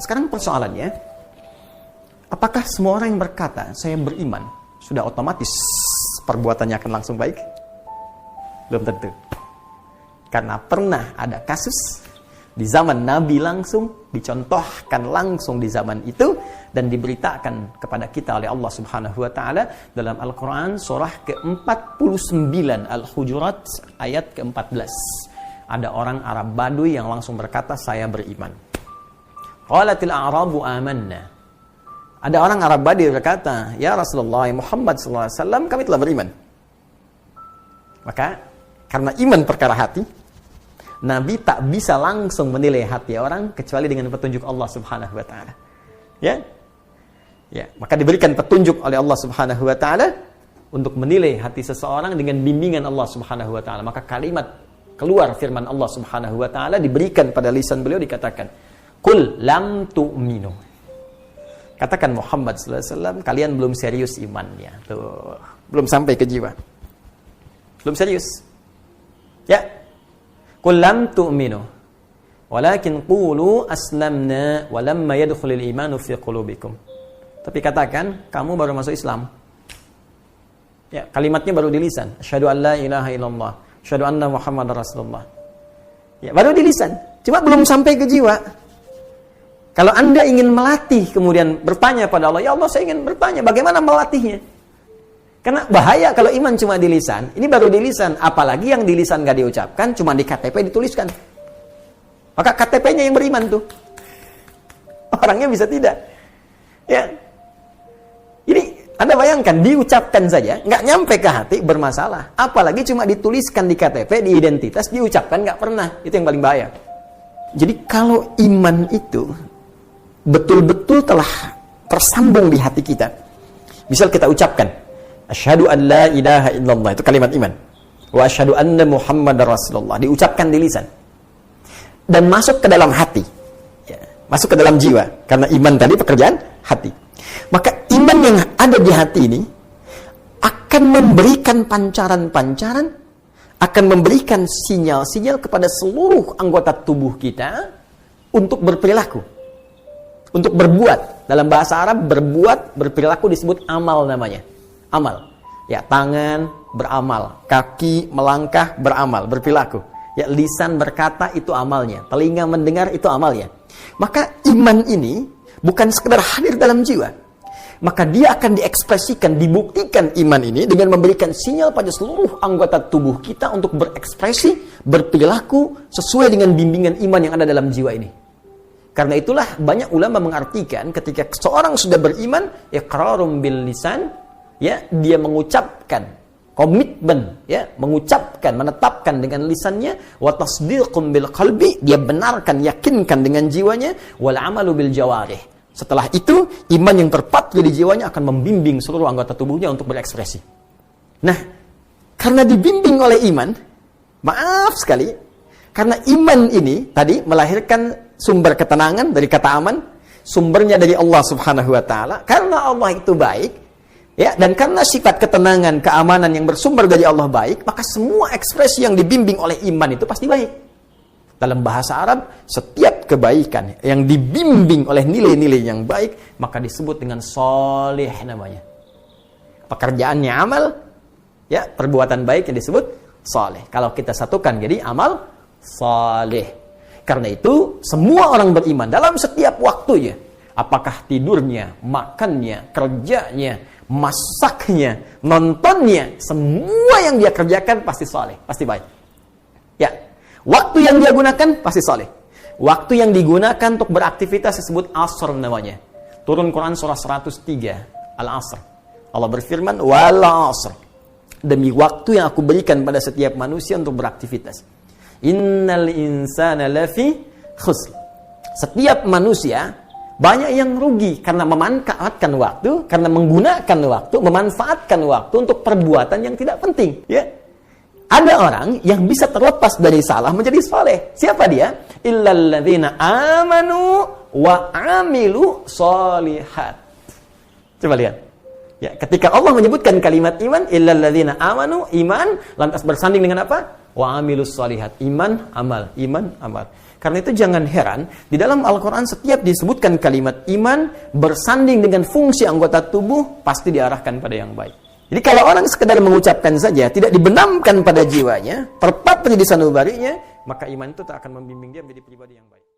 sekarang persoalannya, apakah semua orang yang berkata saya beriman sudah otomatis perbuatannya akan langsung baik? Belum tentu. Karena pernah ada kasus di zaman Nabi langsung, dicontohkan langsung di zaman itu, dan diberitakan kepada kita oleh Allah Subhanahu wa Ta'ala dalam Al-Quran surah ke-49 Al-Hujurat ayat ke-14. Ada orang Arab Baduy yang langsung berkata saya beriman. Qalatil a'rabu amanna. Ada orang Arab Baduy berkata, ya Rasulullah Muhammad SAW, kami telah beriman. Maka karena iman perkara hati, Nabi tak bisa langsung menilai hati orang kecuali dengan petunjuk Allah Subhanahu wa Ta'ala. Ya? Ya, maka diberikan petunjuk oleh Allah Subhanahu wa Ta'ala untuk menilai hati seseorang dengan bimbingan Allah Subhanahu wa Ta'ala. Maka kalimat keluar firman Allah Subhanahu wa Ta'ala diberikan pada lisan beliau, dikatakan, "Qul lam tu'minu." Katakan Muhammad sallallahu alaihi wasallam, kalian belum serius imannya. Tuh, belum sampai ke jiwa. Belum serius. Ya. Qul lam tu'minu walakin qulu aslamna wa lamma yadkhulul imanu fi qulubikum. Tapi katakan kamu baru masuk Islam. Ya, kalimatnya baru di lisan. Asyhadu an la ilaha illallah, asyhadu anna Muhammadar Rasulullah. Ya, baru di lisan. Cuma belum sampai ke jiwa. Kalau Anda ingin melatih kemudian bertanya pada Allah, ya Allah saya ingin bertanya, bagaimana melatihnya? Karena bahaya kalau iman cuma di lisan. Ini baru di lisan, apalagi yang di lisan gak diucapkan, cuma di KTP dituliskan. Maka KTP-nya yang beriman tuh. Orangnya bisa tidak. Ya. Ini Anda bayangkan, diucapkan saja, nggak nyampe ke hati, bermasalah. Apalagi cuma dituliskan di KTP, di identitas, diucapkan nggak pernah. Itu yang paling bahaya. Jadi kalau iman itu betul-betul telah tersambung di hati kita. Misal kita ucapkan, asyhadu an la ilaha illallah, itu kalimat iman. Wa asyhadu anna Muhammadar Rasulullah, diucapkan di lisan. Dan masuk ke dalam hati. Ya, masuk ke dalam jiwa. Karena iman tadi pekerjaan hati. Maka iman yang ada di hati ini akan memberikan pancaran-pancaran, akan memberikan sinyal-sinyal kepada seluruh anggota tubuh kita untuk berperilaku, untuk berbuat. Dalam bahasa Arab, berbuat, berperilaku disebut amal namanya. Amal. Ya, tangan beramal, kaki melangkah beramal, berperilaku. Ya, lisan berkata itu amalnya, telinga mendengar itu amalnya. Maka iman ini bukan sekedar hadir dalam jiwa. Maka dia akan diekspresikan, dibuktikan iman ini dengan memberikan sinyal pada seluruh anggota tubuh kita untuk berekspresi, berperilaku sesuai dengan bimbingan iman yang ada dalam jiwa ini. Karena itulah banyak ulama mengartikan ketika seorang sudah beriman, iqrarum bil lisan, ya, dia mengucapkan komitmen, ya, mengucapkan, menetapkan dengan lisannya, wa tasdiqum bil qalbi, dia benarkan, yakinkan dengan jiwanya, wal amalu bil jawarih. Setelah itu, iman yang terpatri di jiwanya akan membimbing seluruh anggota tubuhnya untuk berekspresi. Nah, karena dibimbing oleh iman, maaf sekali, karena iman ini tadi melahirkan sumber ketenangan dari kata aman, sumbernya dari Allah Subhanahu wa Ta'ala. Karena Allah itu baik, ya, dan karena sifat ketenangan, keamanan yang bersumber dari Allah baik, maka semua ekspresi yang dibimbing oleh iman itu pasti baik. Dalam bahasa Arab, setiap kebaikan yang dibimbing oleh nilai-nilai yang baik, maka disebut dengan soleh namanya. Pekerjaannya amal, ya, perbuatan baik yang disebut soleh. Kalau kita satukan jadi amal soleh. Karena itu, semua orang beriman dalam setiap waktunya, apakah tidurnya, makannya, kerjanya, masaknya, nontonnya, semua yang dia kerjakan pasti soleh, pasti baik. Ya. Waktu yang dia gunakan pasti saleh. Waktu yang digunakan untuk beraktivitas disebut asr namanya. Turun Quran surah 103 Al-Asr. Allah berfirman, wal asr. Demi waktu yang aku berikan pada setiap manusia untuk beraktivitas. Innal insana lafi khusr. Setiap manusia banyak yang rugi karena memanfaatkan waktu, karena menggunakan waktu, memanfaatkan waktu untuk perbuatan yang tidak penting, ya. Ada orang yang bisa terlepas dari salah menjadi saleh. Siapa dia? Illalladzina amanu wa amilu sholihat. Coba lihat. Ya, ketika Allah menyebutkan kalimat iman, illalladzina amanu, iman, lantas bersanding dengan apa? wa amilus shalihat. Iman, amal, iman, amal. Karena itu jangan heran, di dalam Al-Quran setiap disebutkan kalimat iman bersanding dengan fungsi anggota tubuh, pasti diarahkan pada yang baik. Jadi kalau orang sekedar mengucapkan saja, tidak dibenamkan pada jiwanya, terpatri di sanubarinya, maka iman itu tak akan membimbing dia menjadi pribadi yang baik.